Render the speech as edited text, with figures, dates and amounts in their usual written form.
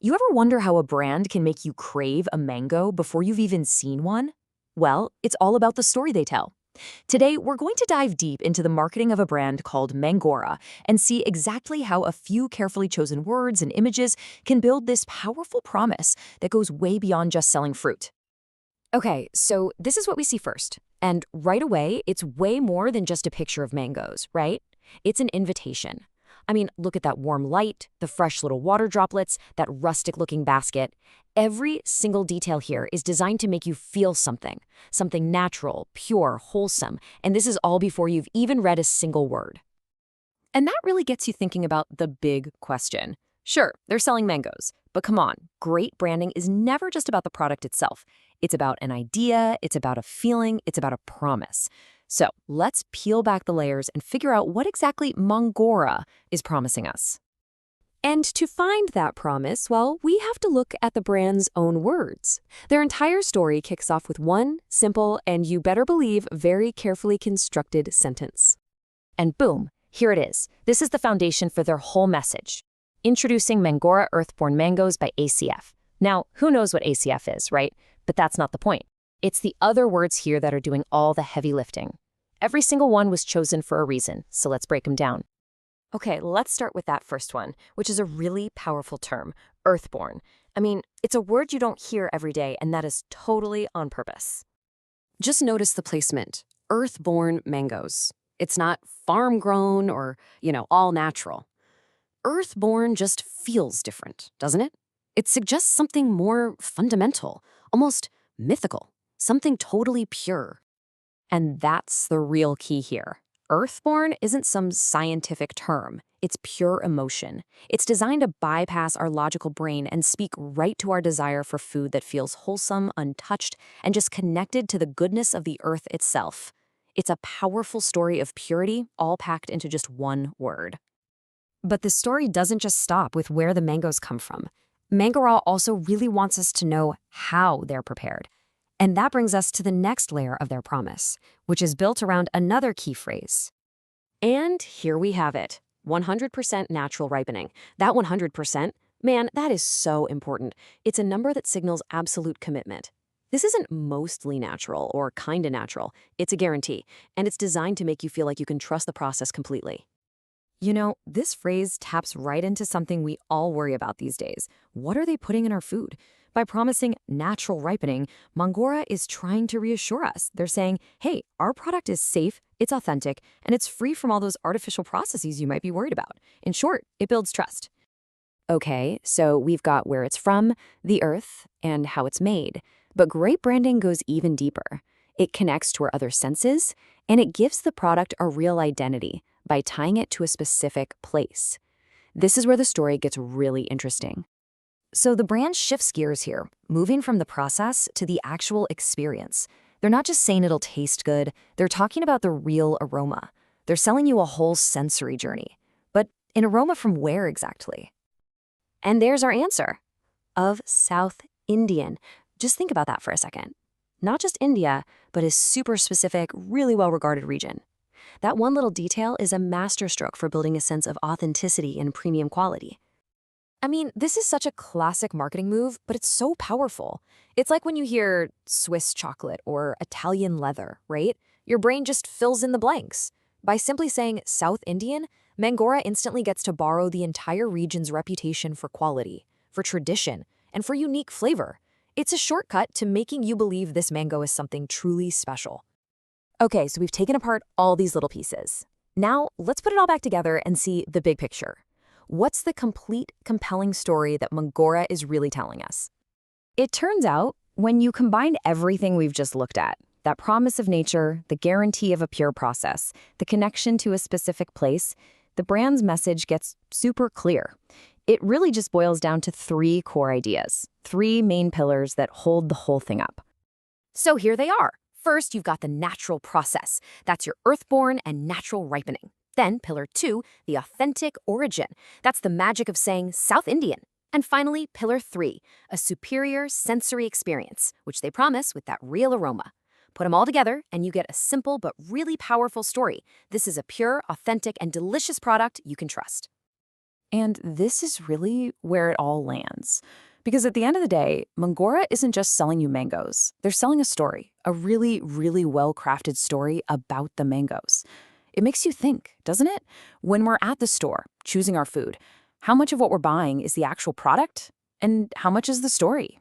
You ever wonder how a brand can make you crave a mango before you've even seen one? Well, it's all about the story they tell. Today, we're going to dive deep into the marketing of a brand called Mangoraa and see exactly how a few carefully chosen words and images can build this powerful promise that goes way beyond just selling fruit. Okay, so this is what we see first. And right away, it's way more than just a picture of mangoes, right? It's an invitation. I mean, look at that warm light, the fresh little water droplets, that rustic-looking basket. Every single detail here is designed to make you feel something natural, pure, wholesome, and this is all before you've even read a single word. And that really gets you thinking about the big question. Sure, they're selling mangoes, but come on, great branding is never just about the product itself. It's about an idea, it's about a feeling, it's about a promise. So let's peel back the layers and figure out what exactly Mangoraa is promising us. And to find that promise, well, we have to look at the brand's own words. Their entire story kicks off with one simple and, you better believe, very carefully constructed sentence. And boom, here it is. This is the foundation for their whole message. Introducing Mangoraa EarthBorn Mangoes by ACF. Now, who knows what ACF is, right? But that's not the point. It's the other words here that are doing all the heavy lifting. Every single one was chosen for a reason, so let's break them down. Okay, let's start with that first one, which is a really powerful term, earthborn. I mean, it's a word you don't hear every day, and that is totally on purpose. Just notice the placement, earthborn mangoes. It's not farm-grown or, all natural. Earthborn just feels different, doesn't it? It suggests something more fundamental, almost mythical, something totally pure. And that's the real key here. Earthborn isn't some scientific term. It's pure emotion. It's designed to bypass our logical brain and speak right to our desire for food that feels wholesome, untouched, and just connected to the goodness of the earth itself. It's a powerful story of purity, all packed into just one word. But the story doesn't just stop with where the mangoes come from. Mangoraa also really wants us to know how they're prepared. And that brings us to the next layer of their promise, which is built around another key phrase. And here we have it, 100% natural ripening. That 100%, man, that is so important. It's a number that signals absolute commitment. This isn't mostly natural or kinda natural. It's a guarantee, and it's designed to make you feel like you can trust the process completely. This phrase taps right into something we all worry about these days. What are they putting in our food? By promising natural ripening, Mangoraa is trying to reassure us. They're saying, hey, our product is safe, it's authentic, and it's free from all those artificial processes you might be worried about. In short, it builds trust. Okay, so we've got where it's from, the earth, and how it's made. But great branding goes even deeper. It connects to our other senses, and it gives the product a real identity by tying it to a specific place. This is where the story gets really interesting. So the brand shifts gears here, moving from the process to the actual experience. They're not just saying it'll taste good, they're talking about the real aroma. They're selling you a whole sensory journey. But an aroma from where exactly? And there's our answer. Of South Indian. Just think about that for a second. Not just India, but a super specific, really well-regarded region. That one little detail is a masterstroke for building a sense of authenticity and premium quality. I mean, this is such a classic marketing move, but it's so powerful. It's like when you hear Swiss chocolate or Italian leather, right? Your brain just fills in the blanks. By simply saying South Indian, Mangoraa instantly gets to borrow the entire region's reputation for quality, for tradition, and for unique flavor. It's a shortcut to making you believe this mango is something truly special. Okay, so we've taken apart all these little pieces. Now, let's put it all back together and see the big picture. What's the complete, compelling story that Mangoraa is really telling us? It turns out, when you combine everything we've just looked at, that promise of nature, the guarantee of a pure process, the connection to a specific place, the brand's message gets super clear. It really just boils down to three core ideas, three main pillars that hold the whole thing up. So here they are. First, you've got the natural process. That's your earthborn and natural ripening. Then, pillar 2, the authentic origin. That's the magic of saying South Indian. And finally, pillar 3, a superior sensory experience, which they promise with that real aroma. Put them all together, and you get a simple but really powerful story. This is a pure, authentic, and delicious product you can trust. And this is really where it all lands. Because at the end of the day, Mangoraa isn't just selling you mangoes. They're selling a story, a really, really well-crafted story about the mangoes. It makes you think, doesn't it? When we're at the store, choosing our food, how much of what we're buying is the actual product? And how much is the story?